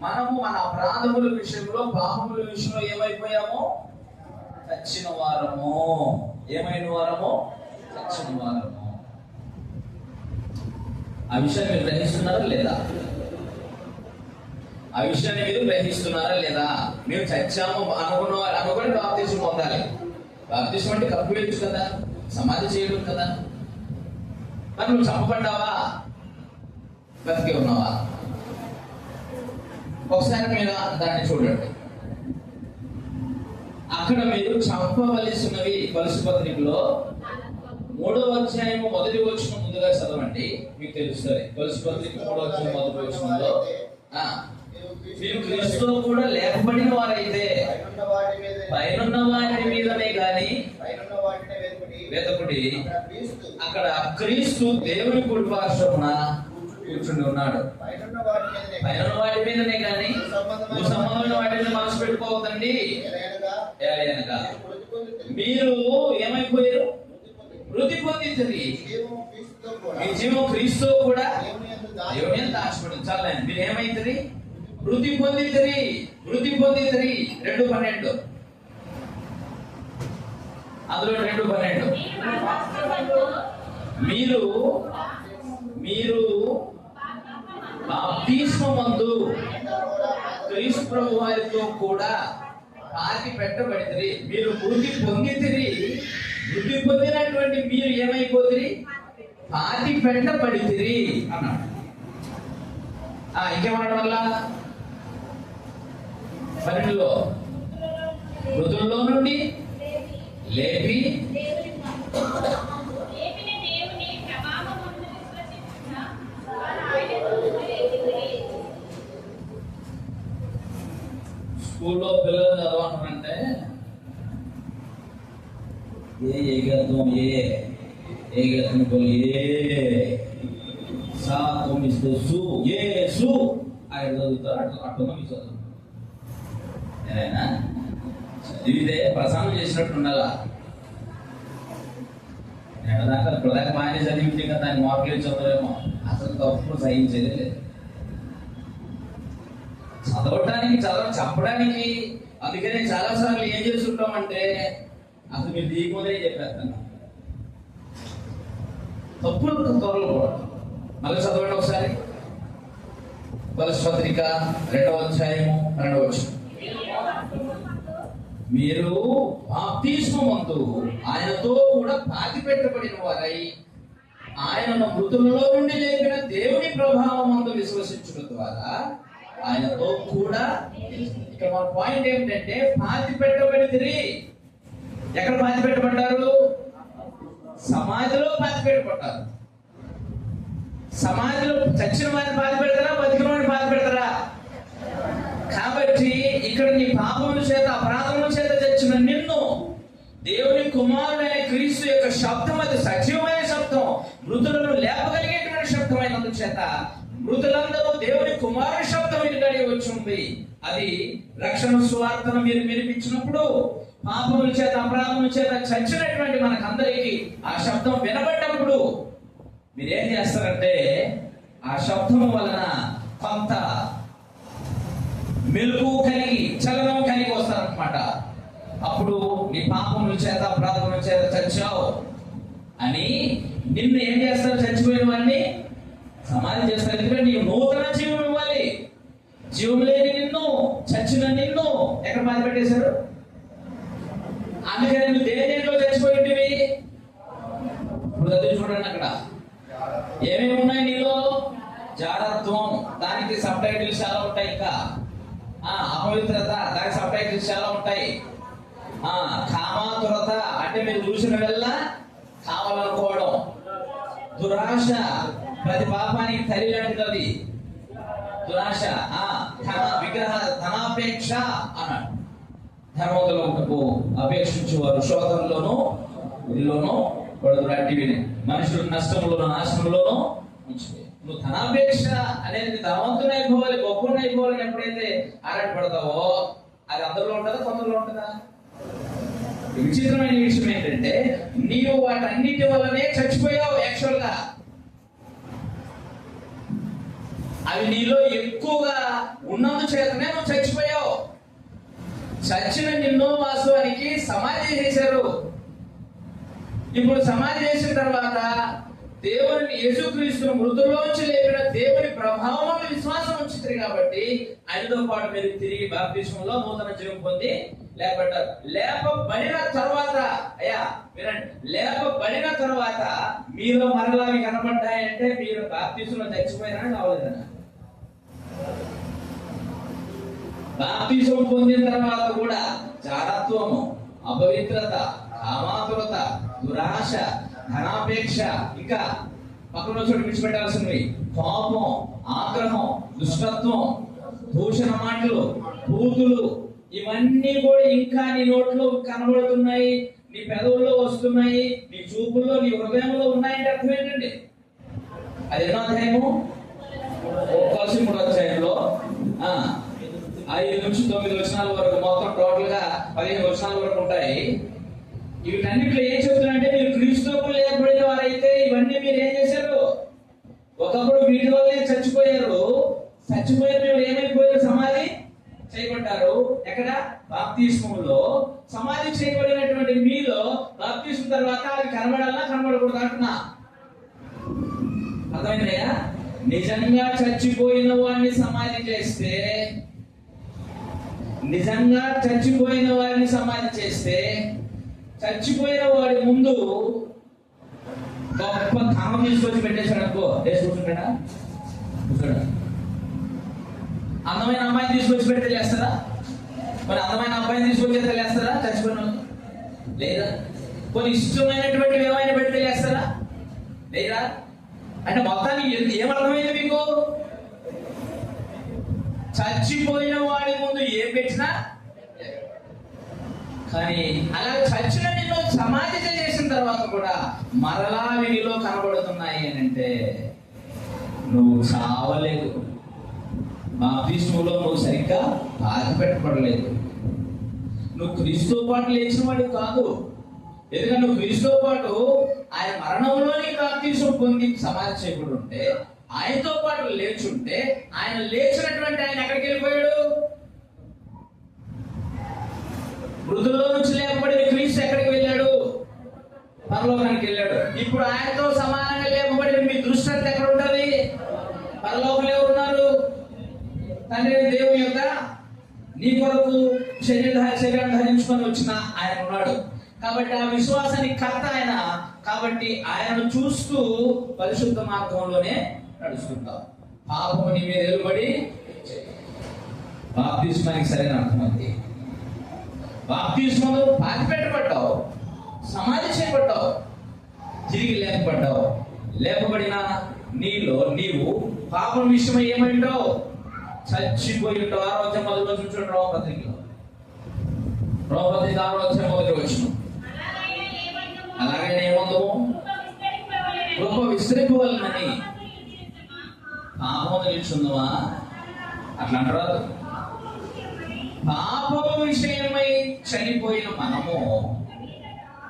మనము మన అపరాధముల విషయంలో, పాపముల విషయంలో ఏమైపోయాము? చచ్చిన వారము. ఏమైన వారము? చచ్చిన వారము. ఆ విషయాన్ని మీరు గ్రహిస్తున్నారా లేదా? ఆ విషయాన్ని మీరు గ్రహిస్తున్నారా లేదా? మేము చచ్చాము అనుకుని బాప్తిసం పొందాలి. బాప్తిసం అంటే కప్పు వేయచ్చు కదా, సమాధి చేయడం కదా. మరి నువ్వు చంపబడ్డావా? బతికి ఉన్నావా? ఒకసారి మీరు దాన్ని చూడండి. అక్కడ మీరు చంపవలసినవి కొలసి పత్రికలో 3వ అధ్యాయము 1వ వచనం ముందుగా చదవండి, మీకు తెలుస్తుంది. కొలసి పత్రిక 3వ అధ్యాయం 1వ వచనంలో, మీరు క్రీస్తుతో కూడా లేపబడిన వారైతే పైనున్న వాటి మీదనే గాని వెతకుడి. అక్కడ క్రీస్తు దేవుని కుడి పార్శ్వమున కూర్చుని ఉన్నాడు. పైన వాటి మీదనే గాని సంబంధమైన వాటి మీద మనసు పెట్టుకోవద్దండి. మీరు ఏమైపోయారు? వృద్ధి పొందించండి. మీ జీవం క్రీస్తు కూడా దేవుని యందు దాచబడింది. చాలా మీరు ఏమైతుంది? వృద్ధి పొందించరి. వృద్ధి పొందించరి. 2:12 అందులో 2:12 మీరు బాప్తిస్మమందు క్రీస్తు ప్రభు వారితో కూడా పాతి పెట్టబడితిరి. మీరు వృద్ధి పొందితిరి. వృద్ధి పొందినటువంటి మీరు ఏమైపోతిరి? పాతి పెట్టబడితిరి అన్నాడు. ఇంకేమన్నాడు వల్ల? 12లో మృతుల్లో నుండి లేపి స్కూల్లో పిల్లలు చదవాలంటే ఏ గతం ఏ గతం సు ఆయన చదువుతారు. అట్లా మీ చదువు ఏదైనా చదివితే ప్రసంగం చేసినట్టు ఉండాలా. దాకా ప్రధాన బాగానే చదివితే కదా దాన్ని మార్కులు చదవలేమో. అసలు తప్పు సహించేది లేదు. చెప్పడానికి అందుకనే చాలా సార్లు ఏం చేస్తుంటామంటే అసలు మీరు దిగుమదే చెప్పేస్తాను. తప్పులు త్వరలో కూడా మళ్ళీ చదవండి ఒకసారి. కొలసి పత్రిక 2వ అధ్యాయము 2వ వచనం. మీరు బాప్తిస్మమందు ఆయనతో కూడా పాతి పెట్టబడిన వారై ఆయనను మృతుల్లో నుండి లేపిన దేవుని ప్రభావమందు విశ్వసించడం ద్వారా ఆయనతో కూడా. ఇక్కడ మన పాయింట్ ఏమిటంటే పాతి పెట్టబడితిరి. ఎక్కడ పాతి పెట్టబడ్డారు? సమాధిలో పాతి పెట్టబడ్డారు. సమాధిలో చచ్చిన వారిని పాతి పెడతారా? బతికిన వారిని పాతి పెడతారా? కాబట్టి ఇక్కడ నీ పాపముల చేత, అపరాధముల చేత చచ్చిన నిన్ను దేవుని కుమారుడైన క్రీస్తు యొక్క శబ్దం, అది సజీవమైన శబ్దం, మృతులను లేపగలిగేటువంటి శబ్దమైనందు చేత మృతులందరూ దేవుని కుమారుని శబ్దం ఇంటికాడి వచ్చి ఉంది. అది రక్షణ సువార్తను మీరు వినిపించినప్పుడు పాపముల చేత, అపరాధముల చేత చచ్చినటువంటి మనకందరికీ ఆ శబ్దం వినబడ్డప్పుడు మీరేం చేస్తారంటే ఆ శబ్దం వలన కొంత మెలుపు కలిగి, చలనం కలిగి వస్తారనమాట. అప్పుడు నీ పాపముల చేత, అపరాధముల చేత చచ్చావు అని నిన్ను ఏం చేస్తారు? చచ్చిపోయిన వాడిని సమాధి చేస్తారు. ఎందుకంటే నీకు నూతన జీవం ఇవ్వాలి. జీవం లేని నిన్ను, చచ్చిన నిన్ను ఎక్కడ బాధ పెట్టేశారు? అందుకని నువ్వు దేంట్లో చచ్చిపోయింటివి? ఇప్పుడు చదివి చూడండి. అక్కడ ఏమేమి ఉన్నాయి నీలో? జారత్వం, దానికి సబ్ టైటిల్స్ చాలా ఉంటాయి. ఇంకా అపవిత్రత, దానికి సబ్ టైటిల్స్ చాలా ఉంటాయి. కామాతురత అంటే మీరు చూసిన వెళ్ళ కావాలనుకోవడం. దురాశ, ప్రతి పాపానికి తల్లి లాంటిది దురాశ. విగ్రహ ధనాపేక్ష అన్నాడు. ధర్మవంతులకు అపేక్షించేవారు శోధనలోనూ వీళ్ళలోనూ పడుతున్నట్టు మనుషులు నష్టంలోనూ నాశనంలోనూ ఉంచిపోయి. నువ్వు ధనాపేక్ష అనేది ధనవంతుని అయిపోవాలి, గొప్పని అయిపోవాలని ఎప్పుడైతే ఆరాటపడతావో అది అందరిలో ఉంటుందా, కొందరిలో ఉంటుందా? విచిత్రమైన విషయం ఏంటంటే నీవు వాటన్నిటి వల్లనే చచ్చిపోయావు. యాక్చువల్ గా అవి నీలో ఎక్కువగా ఉన్నందు చేతనే నువ్వు చచ్చిపోయావు. చచ్చిన నిన్ను వాస్తవానికి సమాధి చేశారు. ఇప్పుడు సమాధి చేసిన తర్వాత దేవుని యేసుక్రీస్తును మృతుల్లోంచి లేపిన దేవుని ప్రభావం విశ్వాసం ఉంచుతారు కాబట్టి ఆయనతో పాటు మీరు తిరిగి బాప్తిస్మంలో నూతన జీవం పొంది లేపడ్డారు. లేపబడిన తర్వాత వినండి, లేపబడిన తర్వాత మీలో మరలా కనబడ్డాయంటే మీరు బాప్తిస్మంలో చచ్చిపోయినా కావాలన్నా. బాప్తిసం పొందిన తర్వాత కూడా జారత్వము, అపవిత్రత, కామాతురత, దురాశ, ధనాపేక్ష, ఇంకా పక్కన చోటు విడిచిపెట్టాల్సినవి కోపం, ఆగ్రహం, దుష్టత్వం, దూషణ మాటలు, బూతులు, ఇవన్నీ కూడా ఇంకా నీ నోట్లో కనబడుతున్నాయి, నీ పెదవుల్లో వస్తున్నాయి, నీ చూపుల్లో, నీ హృదయంలో ఉన్నాయంటే అర్థం ఏంటండి? అది ఎన్నో అధ్యాయము? 3 అధ్యాయంలో 5 నుంచి 9 వచనాల వరకు, మొత్తం టోటల్ గా 15 వచనాల వరకు ఉంటాయి. వీటన్నిట్లో ఏం చెప్తున్నారంటే మీరు క్రీస్తుకు లేపబడిన వారైతే ఇవన్నీ మీరు ఏం చేశారు? ఒకప్పుడు వీటి వల్లే చచ్చిపోయారు. చచ్చిపోయిన మీరు ఏమైపోయారు? సమాధి చేయబడ్డారు. ఎక్కడ? బాప్తిస్మంలో. సమాధి చేయబడినటువంటి మీలో బాప్తిస్మం తర్వాత అది కనబడాలా కనబడకూడదు అంటున్నా. అర్థమైందయ్యా? నిజంగా చచ్చిపోయిన వాడిని సమాధి చేస్తే, నిజంగా చచ్చిపోయిన వారిని సమాధి చేస్తే చచ్చిపోయిన వాడి ముందు గొప్ప కామం తీసుకొచ్చి పెట్టేశాడు అనుకో, కూర్చుంటాడా? కూర్చోడా? అందమైన అమ్మాయిని తీసుకొచ్చి పెడితే లేస్తారా? మరి అందమైన అబ్బాయిని తీసుకొచ్చి లేస్తారా? చచ్చిపోయిన లేదా? కొన్ని ఇష్టమైనటువంటి ఏమైనా పెడితే లేస్తారా? లేదా? అంటే మొత్తానికి ఏమర్థమైంది మీకు? చచ్చిపోయిన వాడి ముందు ఏం పెట్టినా. కానీ అలా చచ్చిన నిన్ను సమాధి చేసిన తర్వాత కూడా మరలా వీడిలో కనబడుతున్నాయి అని అంటే నువ్వు చావలేదు. బాప్తిస్మంలో నువ్వు సరిగ్గా బాధ పెట్టబడలేదు. నువ్వు క్రీస్తుతో పాటు లేచిన వాడు కాదు. ఎందుకంటే నువ్వు క్రీస్తుతో పాటు ఆయన మరణంలోని బాప్తిస్మం పొంది సమాధి చేయబడి ఉంటే, ఆయనతో పాటు లేచుంటే, ఆయన లేచినటువంటి ఆయన ఎక్కడికి వెళ్ళిపోయాడు? మృతుల్లో నుంచి లేపబడిన క్రీస్తు ఎక్కడికి వెళ్ళాడు? పరలోకానికి వెళ్ళాడు. ఇప్పుడు ఆయనతో సమానంగా లేపబడిన మీ దృష్టి అంతా ఎక్కడ ఉంటుంది? పరలోకంలో ఎవరున్నారు? తండ్రి దేవుని యొక్క నీ కొరకు శరీరం ధరించుకొని వచ్చిన ఆయన ఉన్నాడు. కాబట్టి ఆ విశ్వాసానికి కర్త ఆయన. కాబట్టి ఆయనను చూస్తూ పరిశుద్ధ మార్గంలోనే నడుచుకుంటాం. పాపము నీ మీద నిలబడి బాప్తిస్మానికి సరైన అర్థమైంది. బాప్తిస్మంలో పాతి పెట్టబడ్డావు, సమాధి చేయబడ్డావు, తిరిగి లేపబడ్డావు. లేపబడిన నీలో నీవు పాపం విషయమై ఏమంటావు? చచ్చిపోయి ఉంటావు. 6వ అధ్యాయం 1వ వచనం చూడండి. రోమపత్రికలో 6వ అధ్యాయం 1వ వచనం. అలాగైనా ఏమందము? కృప విస్తరింపవలనని పాపం నిలుచుందమా? అట్లా అంటారు. పాపము విషయమై చనిపోయిన మనము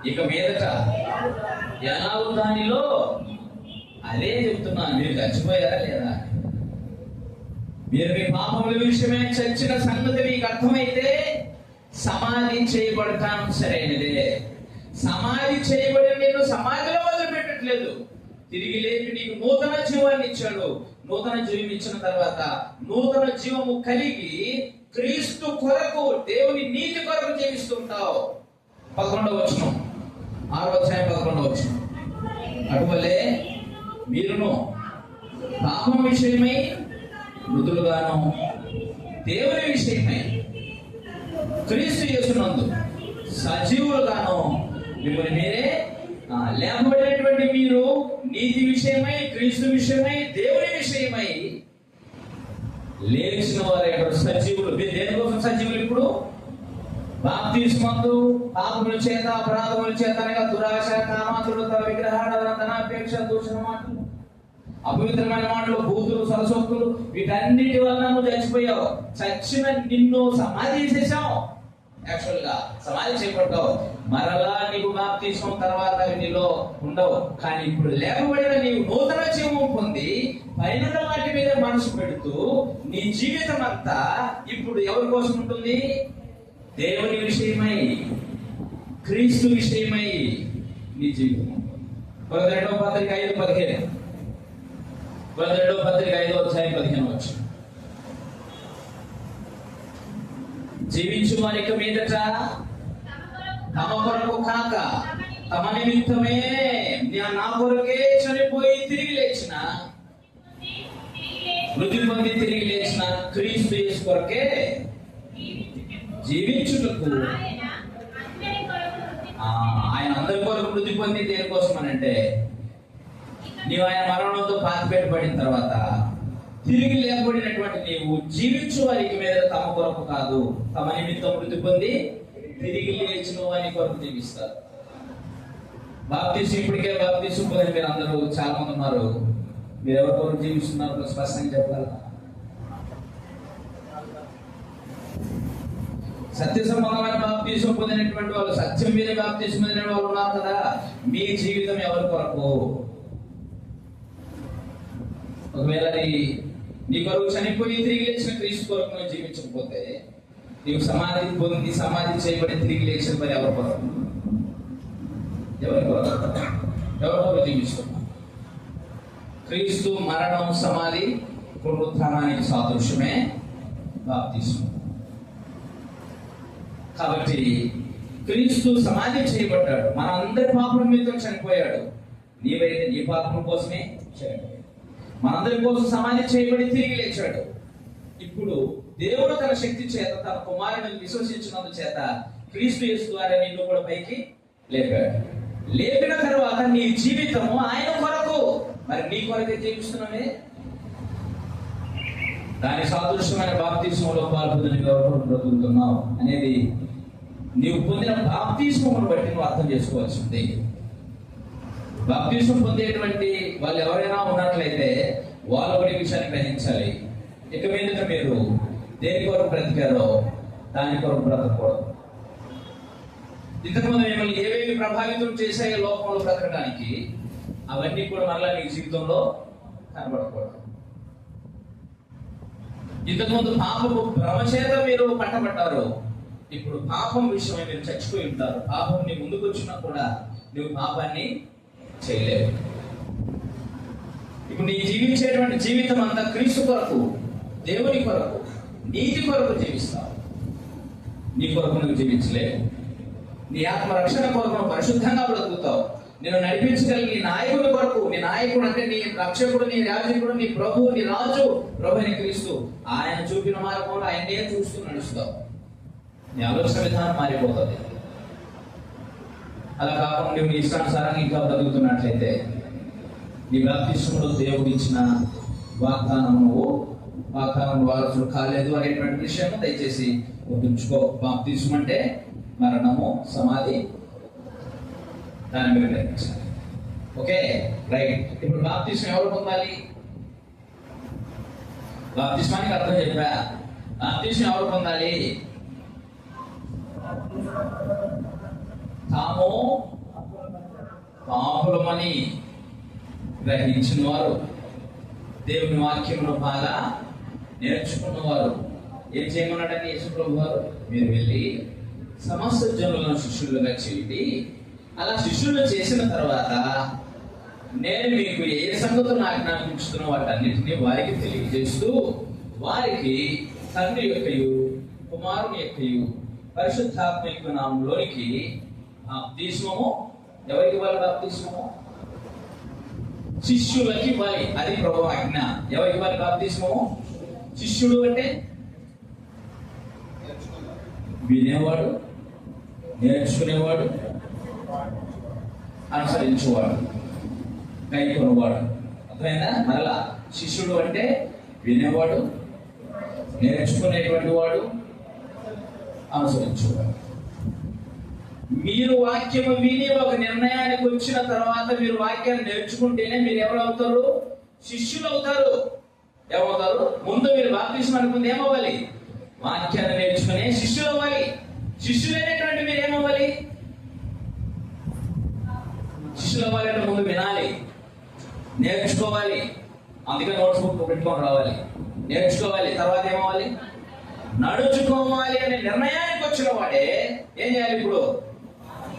ఇక మీదట ఎలా దానిలో అదే చెప్తున్నాను. మీరు చచ్చిపోయారా లేదా? మీరు మీ పాపముల విషయమై చచ్చిన సంగతి మీకు అర్థమైతే సమాధి చేయబడతాను సరైనదే. సమాధి చేయబడిన నేను సమాధిలో వదిలిపెట్టట్లేదు. తిరిగి లేపి నీకు నూతన జీవాన్ని ఇచ్చాడు. నూతన జీవం ఇచ్చిన తర్వాత నూతన జీవము కలిగి క్రీస్తు కొరకు, దేవుని నీతి కొరకు జీవిస్తుంటావు. 11వ వచనం, 6వ అధ్యాయం 11వ వచనం. అటువలే మీరును పాపం విషయమై మృతులుగాను, దేవుని విషయమై క్రీస్తు యేసునందు సజీవులుగాను మిమ్మల్ని మీరే లేపబడినటువంటి మీరు నీతి విషయమై, క్రీస్తు విషయమై, దేవుని విషయమై లేచిన వారు సజీవులు. మీరు దేనికోసం సజీవులు? ఇప్పుడు బాప్తిస్మందు పాపముల చేత, అపరాధముల చేత అనగా దురాశ, కామాతురత, విగ్రహారాధన, ధనాపేక్ష, దూషణ మాటలు, అపవిత్రమైన మాటలు, బూతులు, సరసోక్తులు, వీటన్నిటి వలన నువ్వు చచ్చిపోయావు. చచ్చిన నిన్ను సమాధి చేసేసావు. యాక్చువల్ గా సమాధి చేయబడ్డావు, మరలా నీకు బాప్తిస్మం తర్వాత నీలో ఉండవు. కానీ ఇప్పుడు లేపబడిన నీవు నూతన జీవం పొంది పైన వాటి మీద మనసు పెడుతూ నీ జీవితం అంతా ఇప్పుడు ఎవరి కోసం ఉంటుంది? దేవుని విషయమై, క్రీస్తు విషయమై నీ జీవితం. 2వ పత్రిక 5:15, 2వ పత్రిక 5వ అధ్యాయం 15 వచనం. జీవించు వారికి మీదట తమ కొరకు కాక తమ నిమిత్తమే నా కొరకే చనిపోయి తిరిగి లేచిన, మృతి పొంది తిరిగి లేచిన క్రీస్తు యేసు కొరకే జీవించుటకు ఆయన అందరి కొరకు మృతి పొంది దేనికోసం అని అంటే, నీవు ఆయన మరణంతో పాతిపెట్టబడిన తర్వాత తిరిగి లేపబడినటువంటి నీవు జీవించు వారికి మీద తమ కొరకు కాదు, తమ నిమిత్తం మృతి పొంది తిరిగి లేచిన వారి కొరకు జీవిస్తారు. బాప్తిసం ఇప్పటికే బాప్తిసం పొందిన మీరు అందరూ చాలా మంది ఉన్నారు. మీరు ఎవరి కొరకు జీవిస్తున్నారు స్పష్టంగా చెప్పగలరా? సత్య సంబంధమైన బాప్తిసం పొందినటువంటి వాళ్ళు, సత్యం మీద బాప్తిసం పొందిన వాళ్ళు ఉన్నారు కదా. మీ జీవితం ఎవరి కొరకు? ఒకవేళ నీ కొరకు చనిపోయి తిరిగి లేచిన క్రీస్తు కొరకు నువ్వు జీవించకపోతే, నీవు సమాధి పొంది సమాధి చేయబడి తిరిగి లేచిన పని ఎవరి కొరకు? ఎవరి కొరకు జీవిస్తున్నావు? క్రీస్తు మరణం, సమాధి, పునరుత్థానానికి సాదృశ్యమే బాప్తిసం. కాబట్టి క్రీస్తు సమాధి చేయబడ్డాడు, మన అందరి పాపం మీద చనిపోయాడు. నీవైతే నీ పాపం కోసమే చనిపోయాడు, మనందరి కోసం సమాధి చేయబడి తిరిగి లేచాడు. ఇప్పుడు దేవుడు తన శక్తి చేత తన కుమారుని విశ్వసించినందు చేత క్రీస్తు యేసు ద్వారా నిన్ను కూడా పైకి లేపాడు. లేపిన తర్వాత నీ జీవితము ఆయన కొరకు. మరి నీ కొరకే జీవిస్తున్నామే. దాని సాదృశ్యమైన బాప్తిస్మంలో పాల్పొందిన బ్రతుకుతున్నావు అనేది నీవు పొందిన బాప్తిస్మమును బట్టి నువ్వు అర్థం చేసుకోవాల్సింది. బాప్తిస్మం పొందేటువంటి వాళ్ళు ఎవరైనా ఉన్నట్లయితే వాళ్ళ కూడా విషయాన్ని గ్రహించాలి. ఇక మీదట మీరు దేని కొరకు బ్రతికారో దాని కొరకు బ్రతకూడదు. ఇంతకుముందు మిమ్మల్ని ఏవేవి ప్రభావితం చేశాయో లోకంలో బ్రతకడానికి, అవన్నీ కూడా మరలా మీ జీవితంలో కనబడకూడదు. ఇంతకుముందు పాపము భ్రమ చేత మీరు పట్టబడ్డారు, ఇప్పుడు పాపం విషయమై మీరు చచ్చిపోయి ఉంటారు. పాపం నీ ముందుకు వచ్చినా కూడా నువ్వు పాపాన్ని చేయలేవు. ఇప్పుడు నీ జీవించేటువంటి జీవితం అంతా క్రీస్తు కొరకు, దేవుని కొరకు, నీతి కొరకు జీవిస్తావు. నీ కొరకు నువ్వు జీవించలేవు. నీ ఆత్మ రక్షణ కొరకు నువ్వు పరిశుద్ధంగా బ్రతుకుతావు. నేను నడిపించగలిగి నీ నాయకుడి కొరకు, నీ నాయకుడు అంటే నీ రక్షకుడు, నీ యాజకుడు, నీ ప్రభువు, నీ రాజు, ప్రభుని క్రీస్తు, ఆయన చూపిన మార్గంలో ఆయనే చూస్తూ నడుస్తావు. నీ ఆలోచన విధానం మారిపోతుంది. అలా కాకుండా నువ్వు నీ ఇష్టానుసారంగా ఇంకా బ్రతుకుతున్నట్లయితే నీ బాప్తిస్మములో దేవుడు ఇచ్చిన వాగ్దానం వారసులు కాలేదు అనేటువంటి విషయం దయచేసి గుర్తుంచుకో. బాప్తిస్మం అంటే మరణము, సమాధి, దాని మీద గ్రహించాలి. Okay, right. ఇప్పుడు బాప్తిస్మం ఎవరు పొందాలి? బాప్తిస్మానికి అర్థం చెప్పా. బాప్తిస్మం ఎవరు పొందాలి? తాము పాపులమని గ్రహించిన వారు, దేవుని వాక్యమును బాగా నేర్చుకున్నవారు. ఏం చేయమన్నాడని యేసు ప్రభు వారు? మీరు వెళ్ళి సమస్త జనులను శిష్యులుగా చేయండి. అలా శిష్యులు చేసిన తర్వాత నేను మీకు ఏ సంగతులు ఆజ్ఞాపించుతున్నా వాటన్నిటినీ వారికి తెలియజేస్తూ వారికి తండ్రి యొక్కయు కుమారుని యొక్కయు పరిశుద్ధాత్మ యొక్క నామంలోనికి బాప్తిస్మము ఎవరికి ఇవ్వాలి? బాప్తిస్మము శిష్యులకి ఇవ్వాలి. అది ప్రభువు ఆజ్ఞ. ఎవరికి ఇవ్వాలి బాప్తిస్మము? శిష్యుడు అంటే వినేవాడు, నేర్చుకునేవాడు, అనుసరించేవాడు, కైకొనేవాడు. అర్థమైందా? మరలా శిష్యుడు అంటే వినేవాడు, నేర్చుకునేటువంటి వాడు, అనుసరించేవాడు. మీరు వాక్యము విని ఒక నిర్ణయానికి వచ్చిన తర్వాత మీరు వాక్యాన్ని నేర్చుకుంటేనే మీరు ఎవరు అవుతారు? శిష్యులు అవుతారు. ఏమవుతారు? ముందు మీరు బాప్తిస్మం అనుకుంది ఏమవ్వాలి? వాక్యాన్ని నేర్చుకునే శిష్యులు అవ్వాలి. శిష్యులైనటువంటి మీరు ఏమవ్వాలి? శిష్యులు అవ్వాలంటే ముందు వినాలి, నేర్చుకోవాలి. అందుకే నోట్స్ బుక్ పెట్టుకొని రావాలి, నేర్చుకోవాలి. తర్వాత ఏమవ్వాలి? నడుచుకోవాలి అనే నిర్ణయానికి వచ్చిన వాడే ఏం చేయాలి? ఇప్పుడు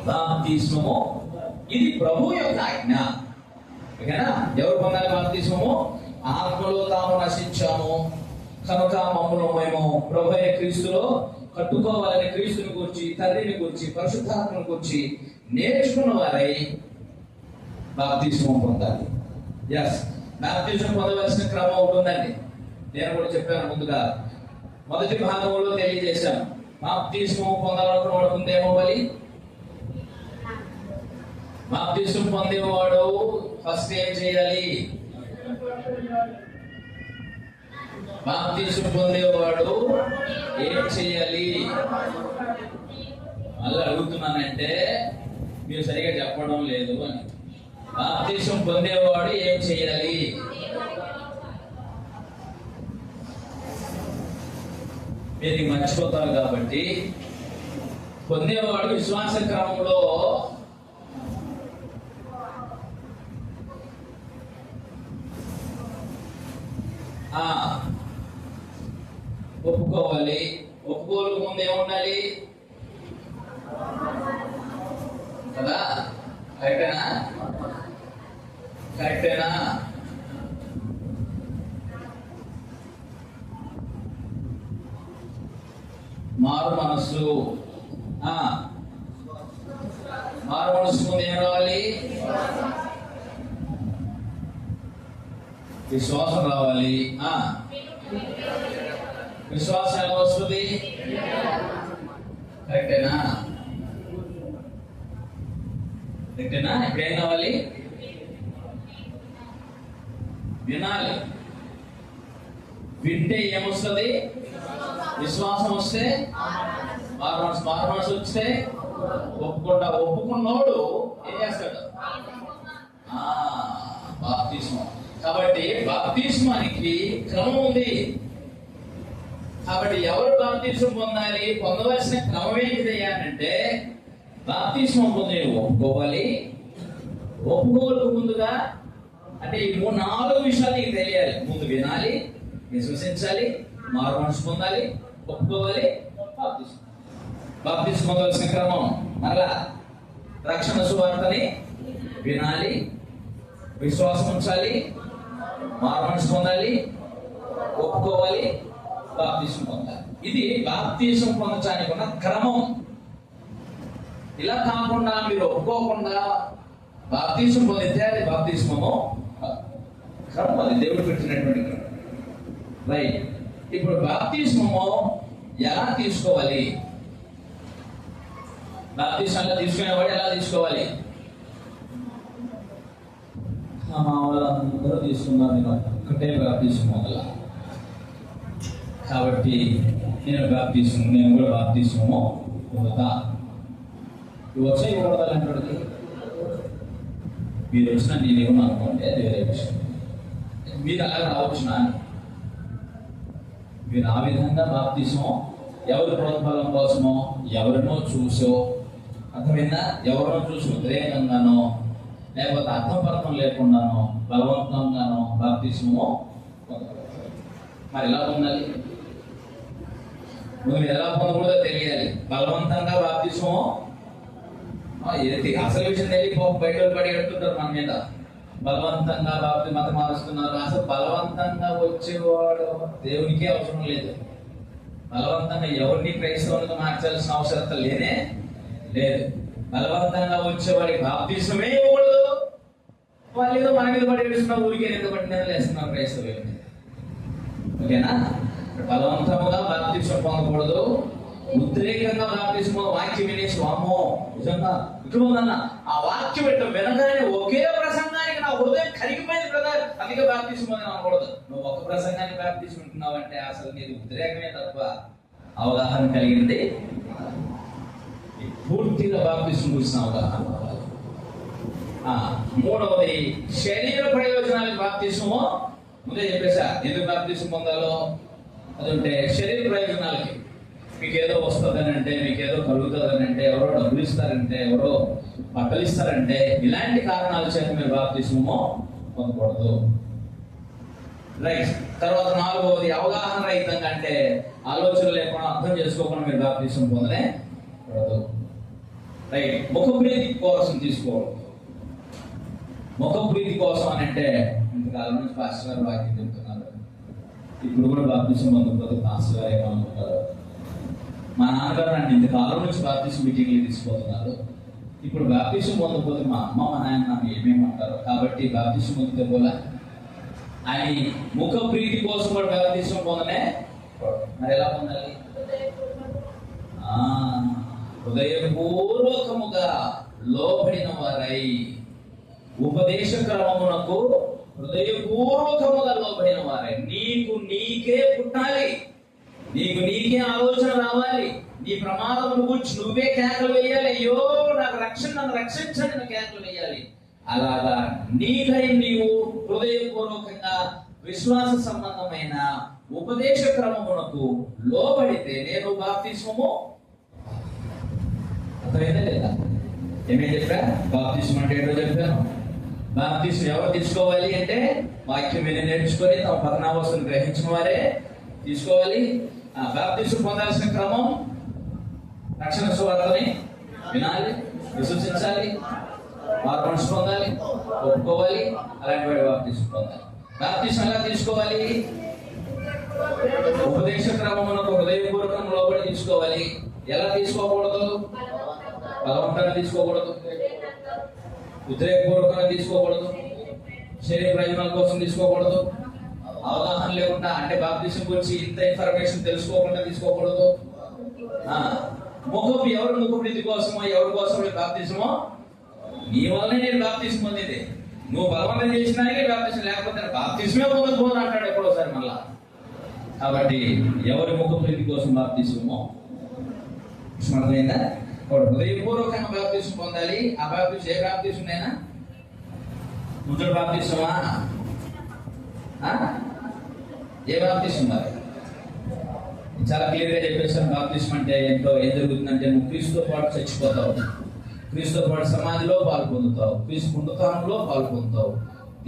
బాప్తిస్మము. ఇది ప్రభు యొక్క ఆజ్ఞ. ఓకేనా? ఎవరు పొందాలి బాప్తిస్మము? ఆత్మలో తాము నశించాము కనుక మమ్మల్ని మేము ప్రభు అయిన క్రీస్తులో కట్టుకోవాలని క్రీస్తుని గురించి, తండ్రిని గురించి, పరిశుద్ధాత్మని గురించి నేర్చుకున్న వారై బాప్తిస్మం పొందాలి. ఎస్, బాప్తిస్మం పొందవలసిన క్రమం ఉంటుందండి. నేను కూడా చెప్పాను ముందుగా, మొదటి భాగంలో తెలియజేశాను. బాప్తిస్మం పొందాలనుకున్న వాడు ముందు ఏమవ్వాలి? బాప్తిస్మం పొందేవాడు ఫస్ట్ ఏం చేయాలి? బాప్తిస్మం పొందేవాడు ఏం చేయాలి? మళ్ళీ అడుగుతున్నానంటే మీరు సరిగా చెప్పడం లేదు అని. బాప్తిస్మం పొందేవాడు ఏం చేయాలి? మీరు మర్చిపోతారు కాబట్టి, పొందేవాడు విశ్వాస క్రమంలో ఒప్పుకోవాలి. ఒప్పుకోలు ముందు ఏముండాలి కదా? కరెక్టేనా? మారు మనస్సు. మారు మనస్సు ముందు ఏం రావాలి? విశ్వాసం రావాలి. విశ్వాసం ఎలా వస్తుంది? కరెక్టేనా? ఇప్పుడు ఏం కావాలి? వినాలి. వింటే ఏమొస్తుంది? విశ్వాసం వస్తే మారు మనసు వస్తే ఒప్పుకున్నోడు ఏం చేస్తాడు? బాప్తిస్మం. కాబట్టి బాప్తిస్మానికి క్రమం ఉంది. కాబట్టి ఎవరు బాప్తిస్మం పొందాలి? పొందవలసిన క్రమం ఏంటి చేయాలంటే, బాప్తిస్మం పొంది ఒప్పుకోవాలి. ఒప్పుకోలకు ముందుగా అంటే ఈ 4 విషయాలు నీకు తెలియాలి. ముందు వినాలి, విశ్వసించాలి, మారు మనసు పొందాలి, ఒప్పుకోవాలి, బాప్తిస్మం పొందవలసిన క్రమం. మరలా రక్షణ సువార్తని వినాలి, విశ్వాసం ఉంచాలి, మారు మనసు పొందాలి, ఒప్పుకోవాలి, బాప్తిస్మం పొందాలి. ఇది బాప్తిస్మం పొందడానికి ఉన్న క్రమం. ఇలా కాకుండా మీరు ఒప్పుకోకుండా బాప్తిస్మం పొందితే అది బాప్తిస్మము క్రమం. అది దేవుడు పెట్టినటువంటి క్రమం. రైట్. ఇప్పుడు బాప్తిస్మము ఎలా తీసుకోవాలి? బాప్తిస్మం తీసుకునేవాడు ఎలా తీసుకోవాలి? మా వాళ్ళందరూ తీసుకున్నారు, నేను ఒక్కటే బాప్తిస్మం వల్ల. కాబట్టి నేను కూడా బాప్తిస్మము పొందుతా. వచ్చే ఇవ్వడాలంటే మీరు వచ్చినా నేనేమో అనుకోండి, అది వేరే విషయం. మీరు అలా రావచ్చునా? మీరు ఆ విధంగా బాప్తిస్మం ఎవరి ప్రోత్సాహం కోసమో, ఎవరినో చూసో, అర్థమైందా? ఎవరినో చూసి ఉద్రేకంగానో, లేకపోతే అర్థపర్థం లేకుండానో, బలవంతంగానో బాప్తిస్మము మరి ఎలా పొందాలి? మీరు ఎలా పొందకూడదో తెలియాలి. బలవంతంగా బాప్తిస్మము అసలు విషయం తెలియ బయట పడి ఎడుతుంటారు మన మీద. బలవంతంగా బాప్తి మతం మారుస్తున్నారు. అసలు బలవంతంగా వచ్చేవాడు దేవునికే అవసరం లేదు. బలవంతంగా ఎవరిని క్రైస్తవునిగా మార్చాల్సిన అవసరం లేనే లేదు. బలవంతంగా వచ్చేవాడికి బాప్తిస్మమే ఇవ్వకూడదు. వాళ్ళు ఏదో మన మీద పడి ఏడుస్తున్నా, ఊరికే ఎందుకు పడిన వేస్తున్నారు క్రైస్తవులు. ఓకేనా? బలవంతముగా బాప్తిస్మం పొందకూడదు. ఉద్రేకంగా బాప్తిస్మం వాక్యం వినేసి వామ్మో నిజంగా ఇట్లుందన్న ఆ వాక్యం ఇట్లా వినగానే ఒకే ప్రసంగానికి నా హృదయం కరిగిపోయింది బ్రదర్, అందుకే బాప్తిస్మం అని అనకూడదు. నువ్వు ఒక ప్రసంగానికి బాప్తిస్మం ఉంటున్నావంటే అసలు నీది ఉద్రేకమే తప్ప అవగాహన కలిగింది. పూర్తిగా బాప్తిస్మం గురించిన అవగాహన. మూడవది శరీర ప్రయోజనాలకు బాప్తిస్మము ముందే చెప్పేసా. ఎందుకు బాప్తిస్మం పొందాలో అదంటే శరీర ప్రయోజనాలకి. మీకేదో వస్తుందని అంటే, మీకేదో కలుగుతుందని అంటే, ఎవరో డబ్బులు ఇస్తారంటే, ఎవరో బట్టలు ఇస్తారంటే, ఇలాంటి కారణాల చేత మీరు బాప్తిస్మము పొందకూడదు. రైట్. తర్వాత 4వది అవగాహన రహితంగా, అంటే ఆలోచన లేకుండా, అర్థం చేసుకోకుండా మీరు బాప్తిస్మం పొందనే కూడదు. రైట్. ముఖప్రీతి కోసం తీసుకోవడం. ముఖప్రీతి కోసం అని అంటే, ఇంతకాలం నుంచి పాస్టర్ గారు వాక్యం చెప్తున్నారు, ఇప్పుడు కూడా బాప్తిస్మం పొందకపోతే పాస్టర్ గారు ఏమనుకుంటారు, మా నాన్నగారు నన్ను ఇంతకాలం నుంచి బాప్తిస్మం మీటింగ్లు తీసుకుపోతున్నారు, ఇప్పుడు బాప్తిస్మం పొందకపోతే మా అమ్మ మా నాయన నన్ను ఏమేమంటారు, కాబట్టి బాప్తిస్మం పొందితే పోలా అని ముఖ ప్రీతి కోసం కూడా బాప్తిస్మం పొందనే. మరి ఎలా పొందాలి? హృదయపూర్వకముగా లోబడిన వారై, ఉపదేశ క్రమమునకు హృదయపూర్వకముగా లోబడిన వారై. నీకు నీకే పుట్టాలి, నీకు నీకే ఆలోచన రావాలి, నీ ప్రమాదం గురించి నువ్వే కేకలు వేయాలి, అయ్యో నాకు రక్షణ, నన్ను రక్షించండి నువ్వు కేకలు వేయాలి. అలాగా నీకై నీవు హృదయపూర్వకంగా విశ్వాస సంబంధమైన ఉపదేశ క్రమమునకు లోబడితే నేను బాప్తిస్మము. అర్థమైందా లేదా? ఏమేం చెప్పా? బాప్తిస్మం అంటే ఏంటో చెప్పాను. బాప్తిస్మం ఎవరు తీసుకోవాలి అంటే, వాక్యం మీద నేర్చుకొని తమ పతనావస్థను గ్రహించిన వారే తీసుకోవాలి. బాప్తిస్మం పొందాల్సిన క్రమం, రక్షణ సువార్తని వినాలి, విశ్వసించాలి, మార్పు పొందాలి, ఒప్పుకోవాలి, అలాంటి వాడి బాప్తిస్మం పొందాలి. బాప్తిస్మం ఎలా తీసుకోవాలి? ఉపదేశ క్రమమునకు హృదయపూర్వకం లోబడి తీసుకోవాలి. ఎలా తీసుకోకూడదు? బలవంతంగా తీసుకోకూడదు, ఉద్రేకపూర్వకంగా తీసుకోకూడదు, శరీర ప్రయోజనాల కోసం తీసుకోకూడదు, అవగాహన లేకుండా, అంటే బాప్తిస్మం గురించి ఇంత ఇన్ఫర్మేషన్ తెలుసుకోకుండా తీసుకోకూడదు. ముఖం ఎవరు ముఖప్రీతి కోసమో, ఎవరి కోసం బాప్తిస్మో, నీ వల్లనే నేను బాప్తిస్మం పొందింది, నువ్వు బలవంతం చేసినాకే బాప్తిస్మం, లేకపోతే బాప్తిస్మే పొందకపోను అంటాడు ఎప్పుడోసారి మళ్ళా. కాబట్టి ఎవరి ముఖప్రీతి కోసం బాప్తిస్మో స్మరణమైందా? హృదయపూర్వకంగా బాప్తిస్మం పొందాలి. ఆ బాప్తిస్మం ఏ బాప్తిస్మం అయినా ముద్ర బాప్తిస్మా, ఏ బాప్తిస్మం? మరి చాలా క్లియర్ గా చెప్పేసాను. బాప్తిస్మం అంటే ఏంటో, ఏం జరుగుతుందంటే, నువ్వు క్రీస్తుతో పాటు చచ్చిపోతావు, క్రీస్తుతో పాటు సమాధిలో పాలు పొందుతావు, క్రీస్తు పునరుత్థానంలో పాలు పొందుతావు,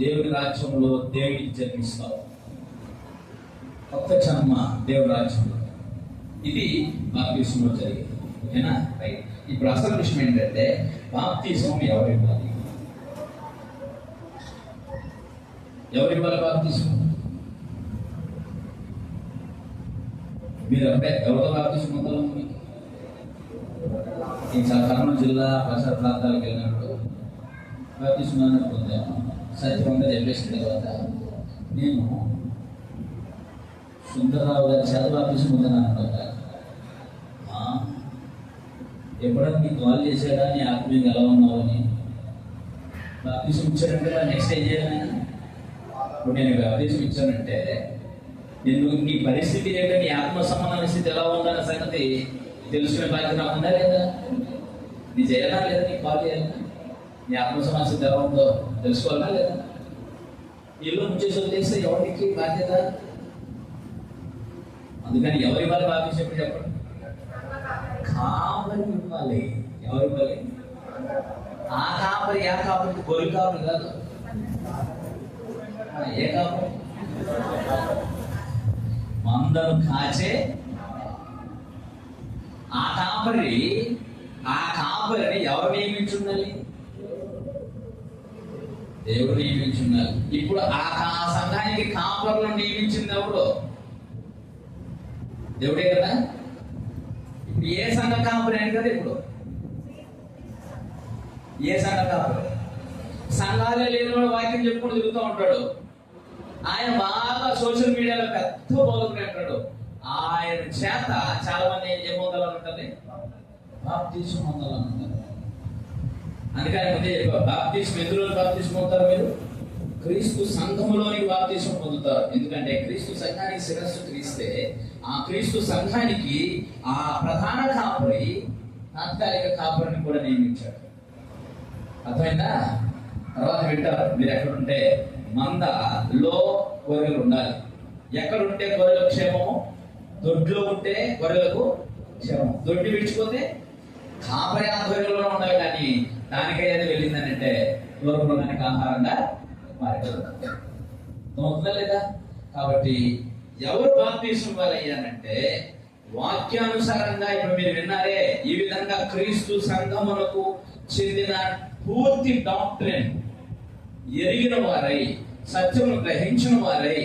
దేవుని రాజ్యంలో దేవునికి జన్మిస్తావు, కొత్త జన్మ దేవుని రాజ్యంలో. ఇది బాప్తిస్మంలో జరిగేది. ఓకేనా? రైట్. ఇప్పుడు అసలు విషయం ఏంటంటే, బాప్తిస్మం ఎవరు ఇవ్వాలి? ఎవరు ఇవ్వాలి బాప్తిస్మం? మీరు అంటే ఎవరితో బాప్తిస్మం పొందాలి? ఈ కర్నూలు జిల్లా పరిసర ప్రాంతాలకు వెళ్ళినప్పుడు బాప్తిస్మాన్ని పొందాము. సత్యంగా చెప్పేసిన తర్వాత నేను సుందరరావు గారి చేత బాప్తిస్మం పొందాను అనమాట. ఎప్పుడన్నా నీకు కాల్ చేశాడా, నీ ఆత్మీయంగా ఎలా ఉన్నావు అని? బాప్తిస్మం ఇచ్చాడంటే నెక్స్ట్ ఏం చేయాలి? ఇప్పుడు నేను బాప్తిస్మం ఇచ్చానంటే నేను నీ పరిస్థితి ఏంటో, నీ ఆత్మ సంబంధమైన స్థితి ఎలా ఉందన్న సంగతి తెలుసుకునే బాధ్యత నాకు ఉందా లేదా? నీ చేయాలా లేదా? నీకు కాల్ చేయాలా? నీ ఆత్మ సమస్య ఎలా ఉందో తెలుసుకోవాలా లేదా? ఇల్లు ముంచేసి వదిలేస్తే ఎవరికి బాధ్యత? అందుకని ఎవరి ఇవ్వాలి బాప్తిస్మం? ఎప్పుడు చెప్పండి. కాపరి ఇవ్వాలి. ఎవరు ఇవ్వాలి? ఆ కాపరి. ఆ కాపరికి గొర్రె కాపరి కాదు. ఏ కాపరి? మందను కాచే ఆ కాపరి. ఆ కాపరిని ఎవరు నియమించుండాలి? దేవుడు నియమించుండాలి. ఇప్పుడు ఆ సంఘానికి కాపరులను నియమించింది ఎవరు? దేవుడే కదా. ఇప్పుడు ఏ సంఘ కాపరి అని కదా? ఇప్పుడు ఏ సంఘ కాపరి? సంఘాలే లేని వాడు వాక్యం చెప్పుకుంటూ తిరుగుతూ ఉంటాడు. ఆయన బాగా సోషల్ మీడియాలో పెద్ద బోధకుడు అంటాడు. ఆయన చేత చాలా మంది ఏం పొందాలనుంటుంది? బాప్తిస్మం పొందాలనుంటారు. అందుకని ముందే చెప్పారు, బాప్తిస్మం ఎందులో బాప్తిస్మం పొందుతారు? మీరు క్రీస్తు సంఘములోని బాప్తిస్మం పొందుతారు. ఎందుకంటే క్రీస్తు సంఘానికి శిరస్సు క్రీస్తే, ఆ క్రీస్తు సంఘానికి ఆ ప్రధాన కాపరి తాత్కాలిక కాపరిని కూడా నియమించాడు. అర్థమైందా? తర్వాత వింటారు, మీరు ఎక్కడుంటే మందలో గొర్రెలు ఉండాలి. ఎక్కడుంటే గొర్రెల క్షేమము, దొడ్లో ఉంటే గొర్రెలకు క్షేమం. దొడ్డి విడిచిపోతే కాపరి ఆధ్వర్యంలో ఉండాలి, కానీ దానికై అది వెళ్ళిందని అంటే దూరపురానికి ఆహారంగా మారిపోతుంది. అవుతుందా లేదా? కాబట్టి ఎవరు బాప్తిసం ఇవ్వాలయ్యానంటే వాక్యానుసారంగా ఇప్పుడు మీరు విన్నారే, ఈ విధంగా క్రీస్తు సంఘములకు చెందిన పూర్తి డాక్ట్రిన్ ఎరిగిన వారై, సత్యమును గ్రహించిన వారై,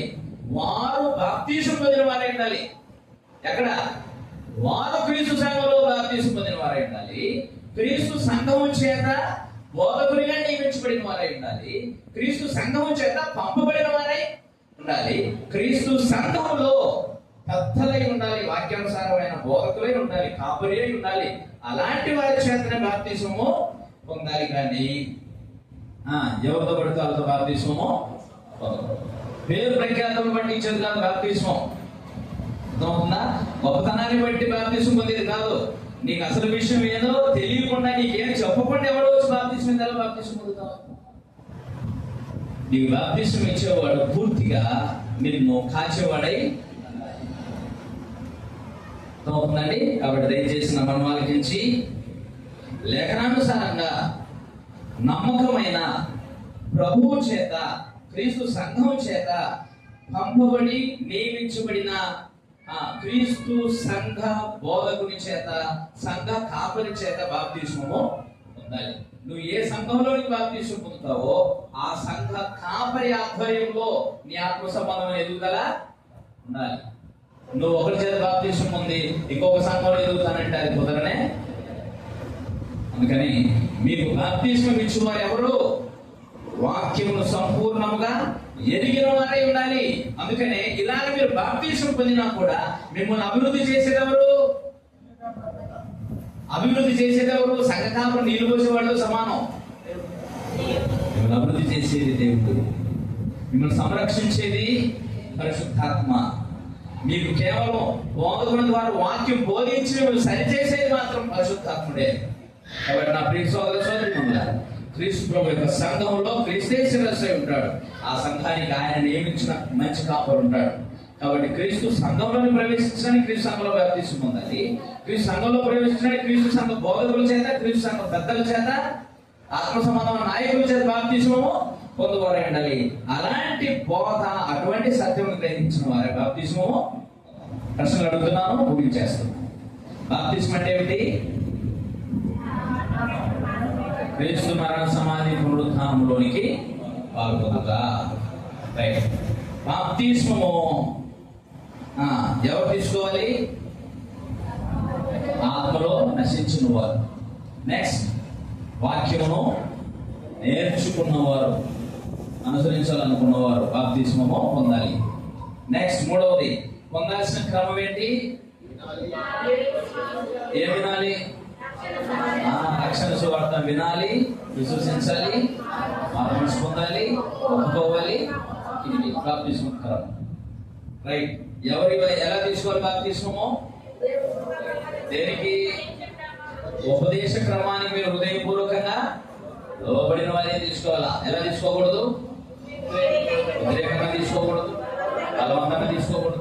వారు బాప్తిసం పొందిన వారై ఉండాలి. ఎక్కడ? వారు క్రీస్తు సంఘంలో బాప్తిసం పొందిన వారై ఉండాలి. క్రీస్తు సంఘము చేత బోధకునిగా నియమించబడిన వారై ఉండాలి. క్రీస్తు సంఘము చేత పంపబడిన వారై ఉండాలి. క్రీస్తు సంఘములో పెద్దలై ఉండాలి, వాక్యానుసారమైన బోధకులై ఉండాలి, కాపరి అయి ఉండాలి. అలాంటి వారి చేతనే బాప్తిసము పొందాలి, కానీ ఎవరితో పడితే వాళ్ళతో బాప్తిసము పొందకూడదు. పేరు ప్రఖ్యాతలు బట్టి ఇచ్చేది కాదు బాప్తిసం. అర్థమవుతుందా? గొప్పతనాన్ని బట్టి బాప్తిసం పొందేది కాదు. నీకు అసలు విషయం ఏదో తెలియకుండా, నీకేం చెప్పకుండా ఎవడో వచ్చి బాప్తిసం ఇద్దాలో బాప్తిసం పొందుతావు. నీకు బాప్తిసం ఇచ్చేవాడు పూర్తిగా నిన్ను కాచేవాడై అవుతుందండి. కాబట్టి దయచేసి మనం ఆలోచించి లేఖనానుసారంగా నమ్మకమైన ప్రభువు చేత, క్రీస్తు సంఘం చేత పంపబడి నియమించబడిన క్రీస్తు సంఘ బోధకుని చేత, సంఘ కాపరి చేత బాప్తిస్మము పొందాలి. నువ్వు ఏ సంఘంలోని బాప్తిస్మం పొందుతావో ఆ సంఘ కాపరి ఆధ్వర్యంలో నీ ఆత్మ సంబంధమైన ఎదుగుదల ఉండాలి. నువ్వు ఒకరి చేత బాప్తిస్మం పొంది ఇంకొక సంఘంలో ఎదుగుతానంటే అది కుదరనే. అందుకని మీకు బాప్తిస్మం ఇచ్చేవారు ఎవరు? వాక్యమును సంపూర్ణంగా ఎరిగిన వారై ఉండాలి. అందుకనే ఇలాగ మీరు బాప్తిస్మం పొందినా కూడా మిమ్మల్ని అభివృద్ధి చేసేదెవరు? అభివృద్ధి చేసేదెవరు? సంఘ కాపురం నీళ్లు పోసేవాళ్ళు సమానం. మిమ్మల్ని అభివృద్ధి చేసేది దేవుడు, మిమ్మల్ని సంరక్షించేది పరిశుద్ధాత్మ. మీకు కేవలం బోధకుల ద్వారా వాక్యం బోధించి మిమ్మల్ని సరిచేసేది మాత్రం పరిశుద్ధాత్ముడే. కాబట్టి నా ప్రియ సోదర సోదరులారా, క్రీస్తు ప్రభు యొక్క సంఘంలో క్రీస్తే శిరస్సు ఉంటాడు. ఆ సంఘానికి ఆయన నియమించిన మంచి కాపరి ఉంటాడు. కాబట్టి క్రీస్తు సంఘంలోని ప్రవేశించడానికి క్రీస్తు సంఘంలో బాప్తిస్మం పొందాలి. క్రీస్తు సంఘంలో ప్రవేశించడానికి క్రీస్తు సంఘ బోధకుల చేత, క్రీస్తు సంఘ పెద్దల చేత, ఆత్మ సంబంధమైన నాయకుల చేత బాప్తిస్మము పొందువారై ఉండాలి. అలాంటి బోధ, అటువంటి సత్యం గ్రహించిన వారే బాప్తిస్మము. ప్రశ్నలు అడుగుతున్నాను, ముగించేస్తున్నాను. బాప్తిస్మం అంటే ఏమిటి? క్రీస్తు మరణ సమాధి పునరుత్థానంలోనికి పాల్గొనుగా. రైట్. బాప్తిస్మము ఎవరు తీసుకోవాలి? ఆత్మలో నశించిన వారు. నెక్స్ట్, వాక్యమును నేర్చుకున్నవారు, అనుసరించాలనుకున్నవారు బాప్తిస్మము పొందాలి. నెక్స్ట్, మూడవది పొందాల్సిన క్రమం ఏంటి? ఏం వినాలి? రక్షణ సువార్త వినాలి, విశ్వసించాలి, మనసు పొందాలి, ఒప్పుకోవాలి. ఇది బాప్తిస్మం క్రమం. రైట్. ఎవరి ఎలా తీసుకోవాలి బాప్తిస్మము? దేనికి? ఉపదేశ క్రమానికి మీరు హృదయపూర్వకంగా లోబడిన వారే తీసుకోవాలా. ఎలా తీసుకోకూడదు? వ్యతిరేకంగా తీసుకోకూడదు, బలవంతంగా తీసుకోకూడదు,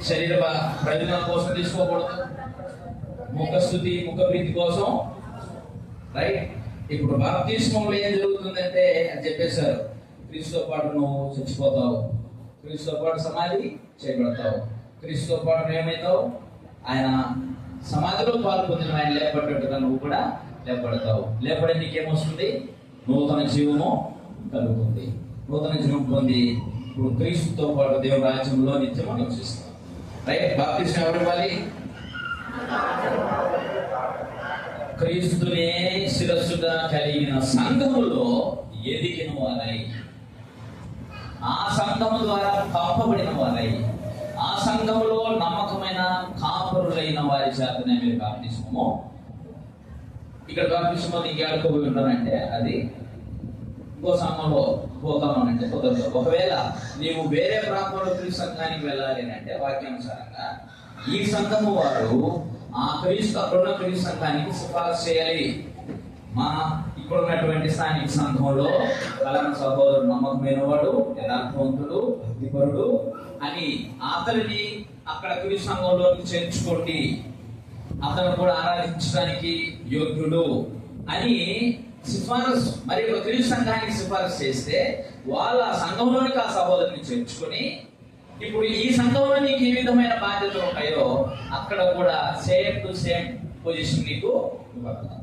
శరీర ప్రయోజనాల కోసం తీసుకోకూడదు, ముఖస్థుతి, ముఖ ప్రీతి కోసం. రైట్. ఇప్పుడు బాప్తిస్మంలో ఏం జరుగుతుందంటే అని చెప్పేశారు, క్రీస్తుతో పాటు నువ్వు చచ్చిపోతావు, క్రీస్తుతో పాటు సమాధి చేయబడతావు, క్రీస్తుతో పాటు ఏమవుతావు? ఆయన సమాధిలో పాలు పొందిన ఆయన లేపబడ్డట్టుగా నువ్వు కూడా లేపబడతావు. లేపడే నీకేమొస్తుంది? నూతన జీవము కలుగుతుంది. నూతన జీవం పొంది ఇప్పుడు క్రీస్తుతో పాటు దేవుని రాజ్యంలో నిత్యము నివసిస్తావు. రైట్. బాప్తిస్మం ఎవరు ఇవ్వాలి? క్రీస్తునే శిరస్సుగా కలిగిన సంఘములో ఎదిగిన వారై, ఆ సంఘము ద్వారా పంపబడిన వారై, ఆ సంఘములో నమ్మకమైన కాపురులైన వారి చేతనే మీరు బాప్తిస్మము. ఇక్కడ బాప్తిస్మం నీకు ఆడుకోబోయి ఉంటానంటే అది ఇంకో సంఘంలో పోతామనంటే కుదరదు. ఒకవేళ నీవు వేరే ప్రాంతంలో క్రీస్తు సంఘానికి వెళ్ళాలి అంటే వాక్యానుసారంగా ఈ సంఘము వారు ఆ క్రీస్తు అక్కడున్న క్రీస్తు సంఘానికి సిఫారసు చేయాలి. మా ఇక్కడ ఉన్నటువంటి స్థానిక సంఘంలో ఫలానా సహోదరుడు నమ్మకమైన వాడు, యథార్థవంతుడు, భక్తిపరుడు అని అతనిని అక్కడ క్రీస్తు సంఘంలోకి చేర్చుకోండి అతను కూడా ఆరాధించడానికి యోగ్యుడు అని సిఫారసు, మరి ఒక క్రీస్తు సంఘానికి సిఫారసు చేస్తే వాళ్ళ సంఘంలోనికి ఆ సహోదరుని చేర్చుకొని ఇప్పుడు ఈ సంఘంలో నీకు ఏ విధమైన బాధ్యతలు ఉంటాయో అక్కడ కూడా సేమ్ టు సేమ్ పొజిషన్ నీకు ఇవ్వగలరు.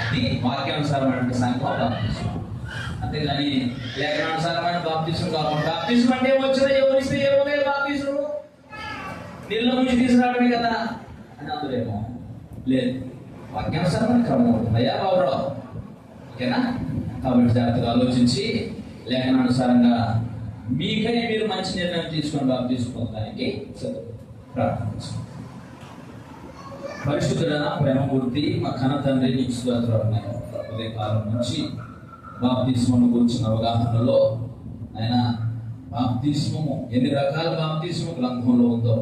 అది వాక్యానుసారమైన సంఘం బాప్తిసం. అంతేగాని లేఖనానుసారమైన బాప్తిసం కాకుండా బాప్తిసం అంటే వచ్చిన ఎవరిస్తే ఏమో బాప్తిసం నీళ్ళ నుంచి తీసుకురావడమే కదా అని అందులేమో లేదు. వాక్యానుసారమైన క్రమం ఉంటుంది అయ్యా బాబురావు, ఓకేనా? కాబట్టి జాగ్రత్తగా ఆలోచించి లేఖనానుసారంగా మీకై మీరు మంచి నిర్ణయం తీసుకొని బాప్తిసం పొందడానికి ప్రార్థించండి. పరిశుద్ధుడైన ప్రేమమూర్తి మా కన్న తండ్రి నీకు స్తోత్రాలు. ఉదయకాలం నుంచి బాప్తిస్మను గురించిన అవగాహనలో ఆయన బాప్తిస్మము ఎన్ని రకాల బాప్తిస్మ గ్రంథంలో ఉందో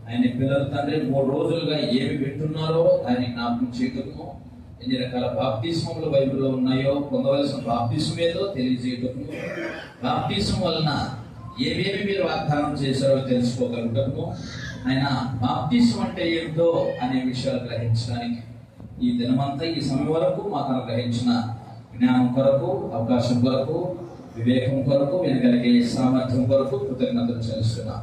ఆయన పిల్లల తండ్రి 3 రోజులుగా ఏమి వింటున్నారో దాన్ని జ్ఞాపకం చేయటము, ఎన్ని రకాల బాప్తిస్మములు బైబిల్లో ఉన్నాయో పొందవలసిన బాప్తిస్మం ఏదో తెలియజేయటము, బాప్తిస్మం వలన ఏమేమి మీరు వాగ్దానం చేశారో తెలుసుకోగలగటము, ఆయన బాప్తిస్మం అంటే ఏంటో అనే విషయాలు గ్రహించడానికి ఈ దినమంతా ఈ సమయం వరకు మాకు అనుగ్రహించిన జ్ఞానం కొరకు, అవకాశం కొరకు, వివేకం కొరకు, వినగలిగే సామర్థ్యం కొరకు కృతజ్ఞతలు చెల్లిస్తున్నా.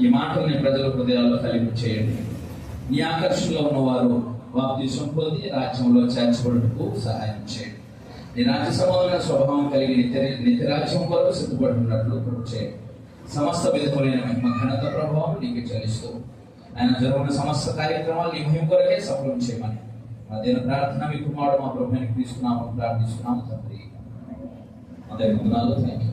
ఈ మాటల్ని ప్రజల హృదయాల్లో కలిపి చేయండి. నీ ఆకర్షణలో ఉన్నవారు బాప్తిసం పొంది రాజ్యంలో చేర్చబడుటకు సహాయం చేయండి. నీ రాజ్య సంబంధమైన స్వభావం కలిగి నిత్య రాజ్యం కొరకు సిద్ధపడుతున్నట్లు చేయండి. సమస్త విధములైన మహిమ ఘనత ప్రభావం నీకు చెల్లిస్తూ ఆయన జరుగుతున్న సమస్త కార్యక్రమాలు నీ మహిమ కొరకే సఫలం చేయమని మా దేని ప్రార్థన మీ కుమారుడు మా ప్రభువుని క్రీస్తు నామమున ప్రార్థిస్తున్నాము తండ్రి. అదే వందనాలు. థాంక్యూ.